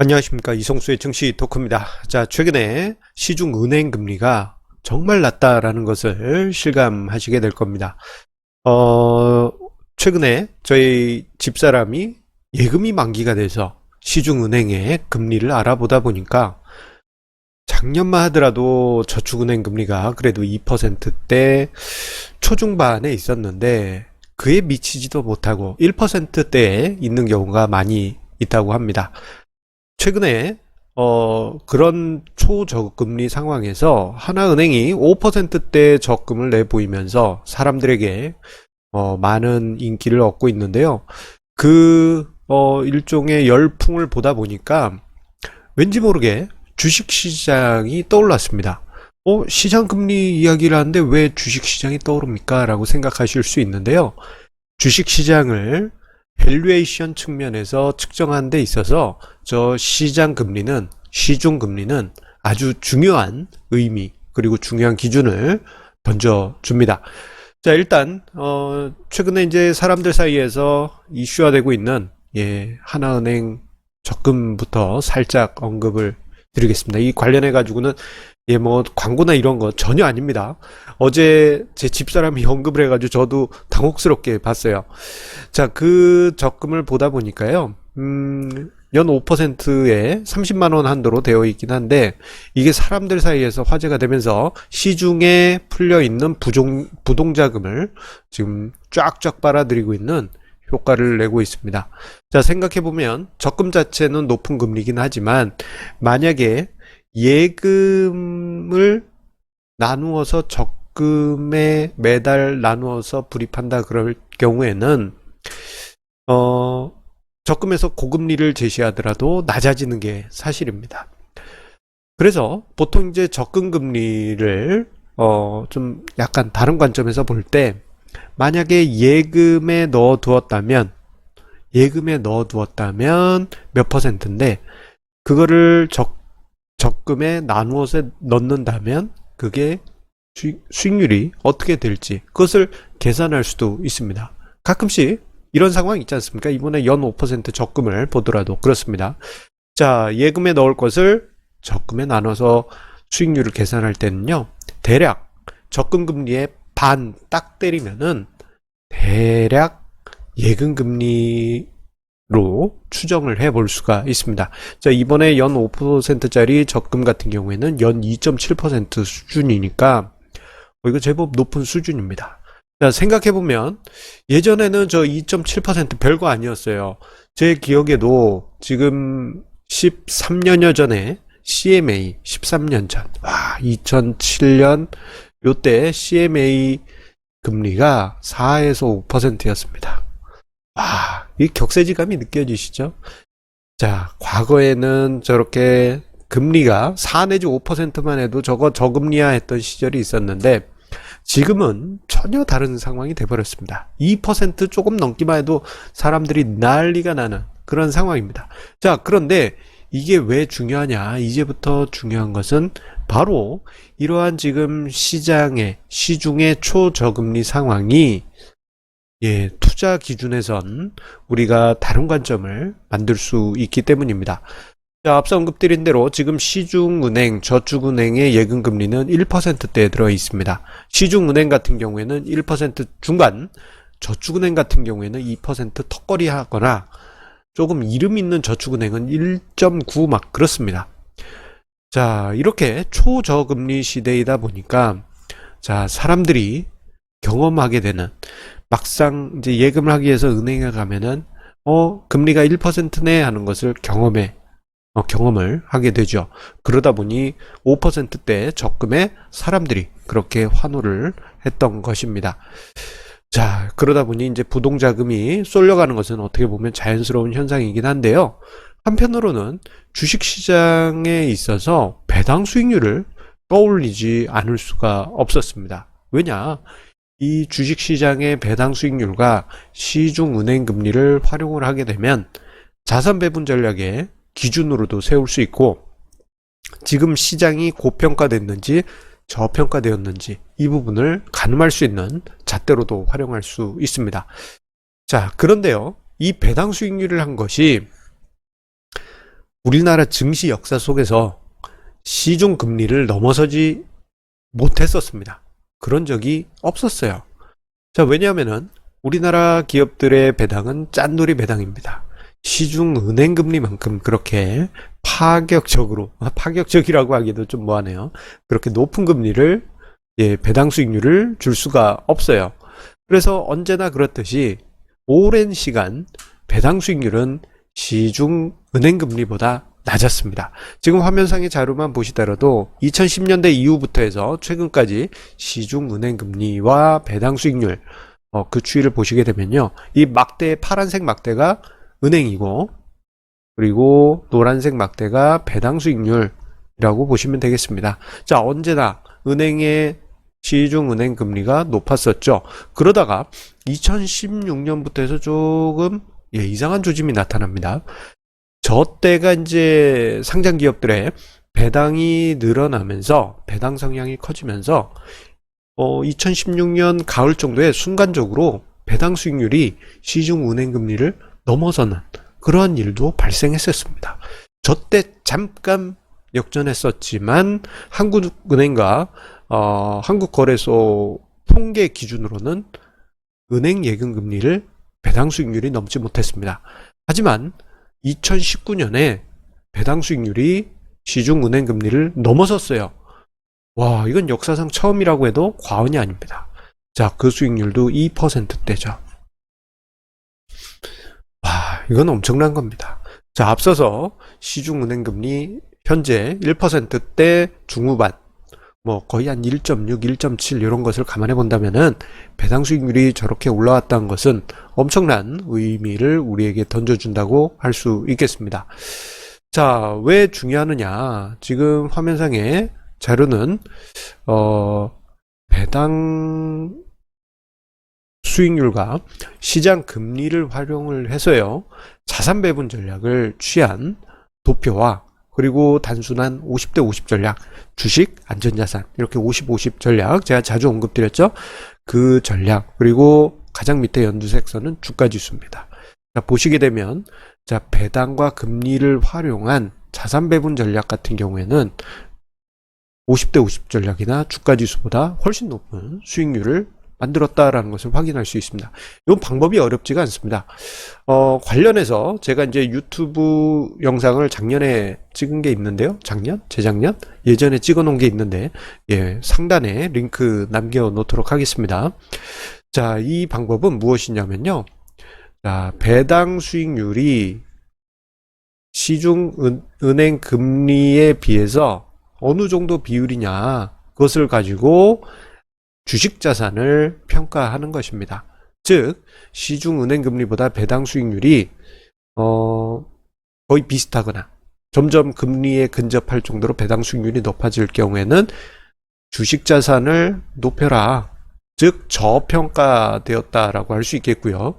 안녕하십니까, 이성수의 증시 토크입니다. 자, 최근에 시중은행 금리가 정말 낮다라는 것을 실감하시게 될 겁니다. 최근에 저희 집사람이 예금이 만기가 돼서 시중은행의 금리를 알아보다 보니까 작년만 하더라도 저축은행 금리가 그래도 2%대 초중반에 있었는데 그에 미치지도 못하고 1%대에 있는 경우가 많이 있다고 합니다. 최근에 그런 초저금리 상황에서 하나은행이 5%대 적금을 내보이면서 사람들에게 많은 인기를 얻고 있는데요. 일종의 열풍을 보다 보니까 왠지 모르게 주식시장이 떠올랐습니다. 시장금리 이야기를 하는데 왜 주식시장이 떠오릅니까? 라고 생각하실 수 있는데요. 주식시장을 밸류에이션 측면에서 측정하는 데 있어서 저 시중금리는 아주 중요한 의미 그리고 중요한 기준을 던져줍니다. 자, 일단 최근에 이제 사람들 사이에서 이슈화되고 있는 하나은행 적금부터 살짝 언급을 드리겠습니다. 이 관련해 가지고는 광고나 이런 거 전혀 아닙니다. 어제 제 집사람이 언급을 해가지고 저도 당혹스럽게 봤어요. 자, 그 적금을 보다 보니까요, 연 5%에 30만원 한도로 되어 있긴 한데, 이게 사람들 사이에서 화제가 되면서 시중에 풀려있는 부동자금을 지금 쫙쫙 빨아들이고 있는 효과를 내고 있습니다. 자, 생각해보면 적금 자체는 높은 금리긴 하지만 만약에 예금을 나누어서 적금에 매달 나누어서 불입한다 그럴 경우에는 적금에서 고금리를 제시하더라도 낮아지는 게 사실입니다. 그래서 보통 이제 적금 금리를 좀 약간 다른 관점에서 볼 때 만약에 예금에 넣어두었다면 몇 퍼센트인데 그거를 적금에 나누어서 넣는다면 그게 수익률이 어떻게 될지 그것을 계산할 수도 있습니다. 가끔씩 이런 상황이 있지 않습니까? 이번에 연 5% 적금을 보더라도 그렇습니다. 자, 예금에 넣을 것을 적금에 나눠서 수익률을 계산할 때는요, 대략 적금 금리의 반 딱 때리면은 대략 예금 금리로 추정을 해볼 수가 있습니다. 자, 이번에 연 5%짜리 적금 같은 경우에는 연 2.7% 수준이니까 이거 제법 높은 수준입니다. 자, 생각해보면 예전에는 저 2.7% 별거 아니었어요. 제 기억에도 지금 13년여 전에 CMA 13년 전 2007년 요때 CMA 금리가 4에서 5%였습니다. 이 격세지감이 느껴지시죠? 자, 과거에는 저렇게 금리가 4 내지 5%만 해도 저거 저금리화 했던 시절이 있었는데 지금은 전혀 다른 상황이 돼버렸습니다. 2% 조금 넘기만 해도 사람들이 난리가 나는 그런 상황입니다. 자, 그런데 이게 왜 중요하냐? 이제부터 중요한 것은 바로 이러한 지금 시중의 초저금리 상황이 투자 기준에선 우리가 다른 관점을 만들 수 있기 때문입니다. 자, 앞서 언급드린 대로 지금 시중은행, 저축은행의 예금금리는 1%대에 들어 있습니다. 시중은행 같은 경우에는 1% 중간, 저축은행 같은 경우에는 2% 턱걸이 하거나 조금 이름 있는 저축은행은 1.9 막 그렇습니다. 자, 이렇게 초저금리 시대이다 보니까 자, 사람들이 경험하게 되는 막상 이제 예금을 하기 위해서 은행에 가면은 금리가 1%네 하는 것을 경험을 하게 되죠. 그러다 보니 5%대 적금에 사람들이 그렇게 환호를 했던 것입니다. 자, 그러다 보니 이제 부동자금이 쏠려가는 것은 어떻게 보면 자연스러운 현상이긴 한데요. 한편으로는 주식시장에 있어서 배당 수익률을 떠올리지 않을 수가 없었습니다. 왜냐? 이 주식시장의 배당 수익률과 시중은행 금리를 활용을 하게 되면 자산 배분 전략의 기준으로도 세울 수 있고 지금 시장이 고평가됐는지 저평가되었는지 이 부분을 가늠할 수 있는 잣대로도 활용할 수 있습니다. 자, 그런데요, 이 배당 수익률을 한 것이 우리나라 증시 역사 속에서 시중 금리를 넘어서지 못했었습니다. 그런 적이 없었어요. 자, 왜냐하면은 우리나라 기업들의 배당은 짠돌이 배당입니다. 시중 은행 금리만큼 그렇게 파격적이라고 하기도 좀 뭐하네요. 그렇게 높은 금리를, 배당 수익률을 줄 수가 없어요. 그래서 언제나 그렇듯이 오랜 시간 배당 수익률은 시중 은행 금리보다 낮았습니다. 지금 화면상의 자료만 보시더라도 2010년대 이후부터 해서 최근까지 시중 은행 금리와 배당 수익률, 그 추이를 보시게 되면요, 이 파란색 막대가 은행이고, 그리고 노란색 막대가 배당 수익률이라고 보시면 되겠습니다. 자, 언제나 은행의 시중 은행 금리가 높았었죠. 그러다가 2016년부터 해서 조금 이상한 조짐이 나타납니다. 저 때가 이제 상장 기업들의 배당이 늘어나면서, 배당 성향이 커지면서 2016년 가을 정도에 순간적으로 배당 수익률이 시중 은행 금리를 넘어서는 그러한 일도 발생했었습니다. 저 때 잠깐 역전했었지만 한국은행과 한국거래소 통계 기준으로는 은행 예금 금리를 배당 수익률이 넘지 못했습니다. 하지만 2019년에 배당 수익률이 시중 은행 금리를 넘어섰어요. 와, 이건 역사상 처음이라고 해도 과언이 아닙니다. 자, 그 수익률도 2%대죠. 와, 이건 엄청난 겁니다. 자, 앞서서 시중 은행 금리 현재 1%대 중후반, 거의 한 1.6, 1.7 이런 것을 감안해 본다면은 배당 수익률이 저렇게 올라왔다는 것은 엄청난 의미를 우리에게 던져준다고 할 수 있겠습니다. 자, 왜 중요하느냐? 지금 화면상의 자료는 배당 수익률과 시장 금리를 활용을 해서요, 자산 배분 전략을 취한 도표와, 그리고 단순한 50대 50 전략, 주식, 안전자산, 이렇게 50, 50 전략, 제가 자주 언급드렸죠? 그 전략, 그리고 가장 밑에 연두색 선은 주가지수입니다. 자, 보시게 되면, 자, 배당과 금리를 활용한 자산 배분 전략 같은 경우에는 50대 50 전략이나 주가지수보다 훨씬 높은 수익률을 만들었다라는 것을 확인할 수 있습니다. 이 방법이 어렵지가 않습니다. 관련해서 제가 이제 유튜브 영상을 작년에 찍은 게 있는데요. 재작년? 예전에 찍어 놓은 게 있는데, 상단에 링크 남겨 놓도록 하겠습니다. 자, 이 방법은 무엇이냐면요. 자, 배당 수익률이 시중 은행 금리에 비해서 어느 정도 비율이냐, 그것을 가지고 주식 자산을 평가하는 것입니다. 즉, 시중 은행 금리보다 배당 수익률이 거의 비슷하거나 점점 금리에 근접할 정도로 배당 수익률이 높아질 경우에는 주식 자산을 높여라, 즉 저평가되었다라고 할 수 있겠고요.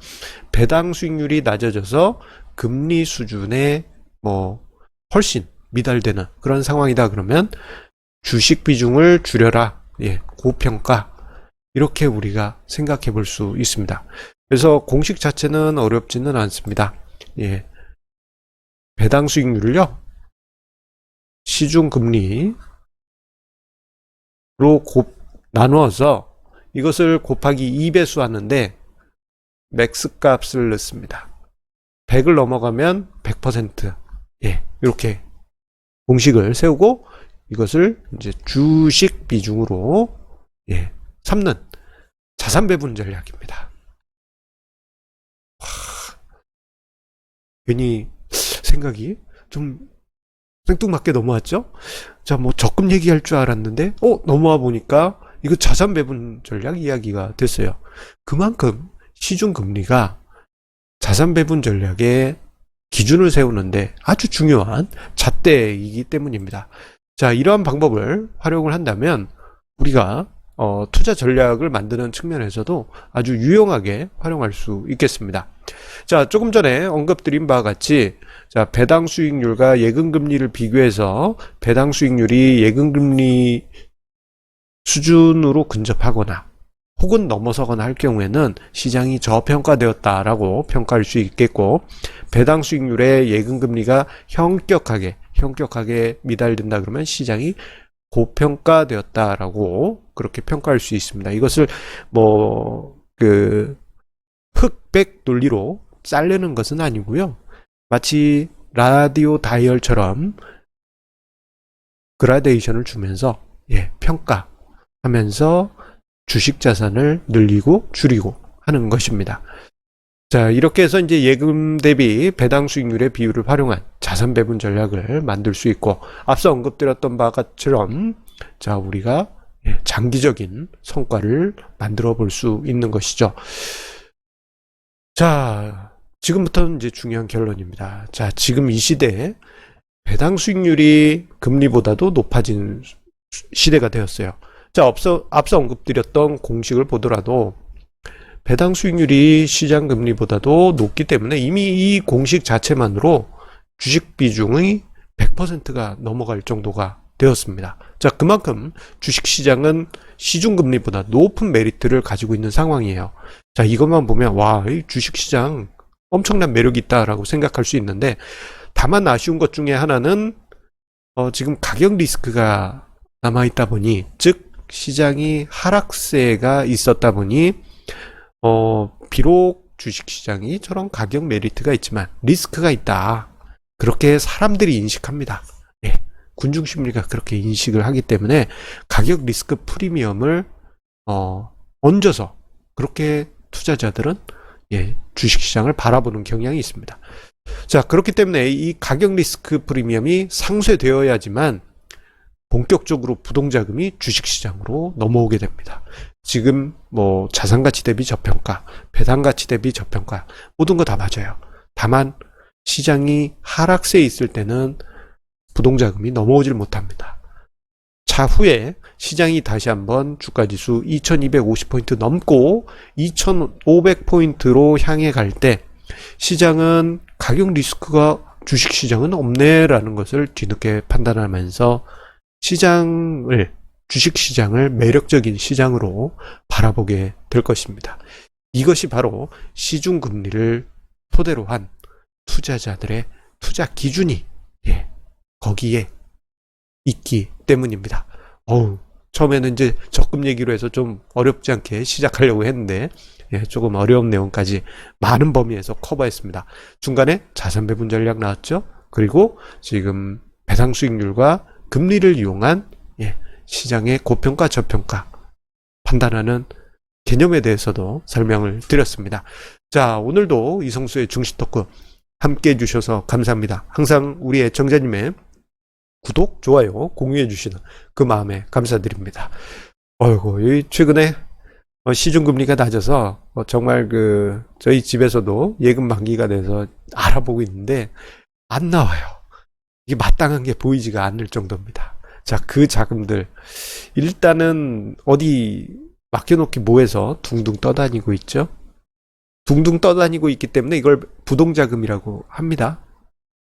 배당 수익률이 낮아져서 금리 수준에 훨씬 미달되는 그런 상황이다 그러면 주식 비중을 줄여라, 고평가, 이렇게 우리가 생각해 볼 수 있습니다. 그래서 공식 자체는 어렵지는 않습니다. 배당 수익률을요, 시중 금리로 나누어서 이것을 곱하기 2배수 하는데 맥스 값을 넣습니다. 100을 넘어가면 100%, 이렇게 공식을 세우고 이것을 이제 주식 비중으로 삼는 자산 배분 전략입니다. 괜히 생각이 좀 생뚱맞게 넘어왔죠? 자, 적금 얘기할 줄 알았는데 넘어와 보니까 이거 자산 배분 전략 이야기가 됐어요. 그만큼 시중 금리가 자산 배분 전략의 기준을 세우는데 아주 중요한 잣대이기 때문입니다. 자, 이러한 방법을 활용을 한다면 우리가 투자 전략을 만드는 측면에서도 아주 유용하게 활용할 수 있겠습니다. 자, 조금 전에 언급드린 바와 같이, 자, 배당 수익률과 예금 금리를 비교해서 배당 수익률이 예금 금리 수준으로 근접하거나 혹은 넘어서거나 할 경우에는 시장이 저평가되었다라고 평가할 수 있겠고, 배당 수익률의 예금금리가 현격하게 미달된다 그러면 시장이 고평가되었다라고 그렇게 평가할 수 있습니다. 이것을 흑백 논리로 자르는 것은 아니고요. 마치 라디오 다이얼처럼 그라데이션을 주면서 평가하면서 주식 자산을 늘리고 줄이고 하는 것입니다. 자, 이렇게 해서 이제 예금 대비 배당 수익률의 비율을 활용한 자산 배분 전략을 만들 수 있고, 앞서 언급드렸던 바처럼 자, 우리가 장기적인 성과를 만들어 볼 수 있는 것이죠. 자, 지금부터는 이제 중요한 결론입니다. 자, 지금 이 시대에 배당 수익률이 금리보다도 높아진 시대가 되었어요. 자, 앞서 언급드렸던 공식을 보더라도 배당 수익률이 시장 금리보다도 높기 때문에 이미 이 공식 자체만으로 주식 비중의 100%가 넘어갈 정도가 되었습니다. 자, 그만큼 주식시장은 시중금리보다 높은 메리트를 가지고 있는 상황이에요. 자, 이것만 보면 이 주식시장 엄청난 매력이 있다라고 생각할 수 있는데, 다만 아쉬운 것 중에 하나는 지금 가격 리스크가 남아있다 보니, 즉 시장이 하락세가 있었다 보니 비록 주식시장이 저런 가격 메리트가 있지만 리스크가 있다, 그렇게 사람들이 인식합니다. 군중심리가 그렇게 인식을 하기 때문에 가격 리스크 프리미엄을 얹어서 그렇게 투자자들은 주식시장을 바라보는 경향이 있습니다. 자, 그렇기 때문에 이 가격 리스크 프리미엄이 상쇄되어야지만 본격적으로 부동자금이 주식시장으로 넘어오게 됩니다. 지금 자산가치 대비 저평가, 배당가치 대비 저평가, 모든 거 다 맞아요. 다만 시장이 하락세에 있을 때는 부동자금이 넘어오질 못합니다. 차후에 시장이 다시 한번 주가지수 2250포인트 넘고 2500포인트로 향해 갈 때 시장은 가격 리스크가 주식시장은 없네라는 것을 뒤늦게 판단하면서 주식시장을 매력적인 시장으로 바라보게 될 것입니다. 이것이 바로 시중금리를 토대로 한 투자자들의 투자 기준이 거기에 있기 때문입니다. 처음에는 이제 적금 얘기로 해서 좀 어렵지 않게 시작하려고 했는데 조금 어려운 내용까지 많은 범위에서 커버했습니다. 중간에 자산 배분 전략 나왔죠. 그리고 지금 배당 수익률과 금리를 이용한 시장의 고평가 저평가 판단하는 개념에 대해서도 설명을 드렸습니다. 자, 오늘도 이성수의 중시 토크 함께 해주셔서 감사합니다. 항상 우리 애청자님의 구독, 좋아요, 공유해 주시는 그 마음에 감사드립니다. 최근에 시중금리가 낮아서 정말 저희 집에서도 예금 만기가 돼서 알아보고 있는데 안 나와요. 이게 마땅한 게 보이지가 않을 정도입니다. 자, 그 자금들 일단은 어디 맡겨놓기 뭐해서 둥둥 떠다니고 있죠. 둥둥 떠다니고 있기 때문에 이걸 부동자금이라고 합니다.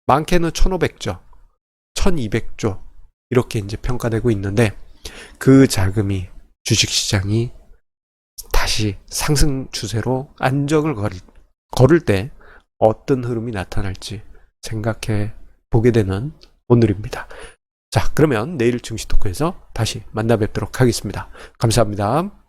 많게는 1500조, 1200조 이렇게 이제 평가되고 있는데, 그 자금이 주식시장이 다시 상승 추세로 안정을 걸을 때 어떤 흐름이 나타날지 생각해 보게 되는 오늘입니다. 자, 그러면 내일 증시 토크에서 다시 만나 뵙도록 하겠습니다. 감사합니다.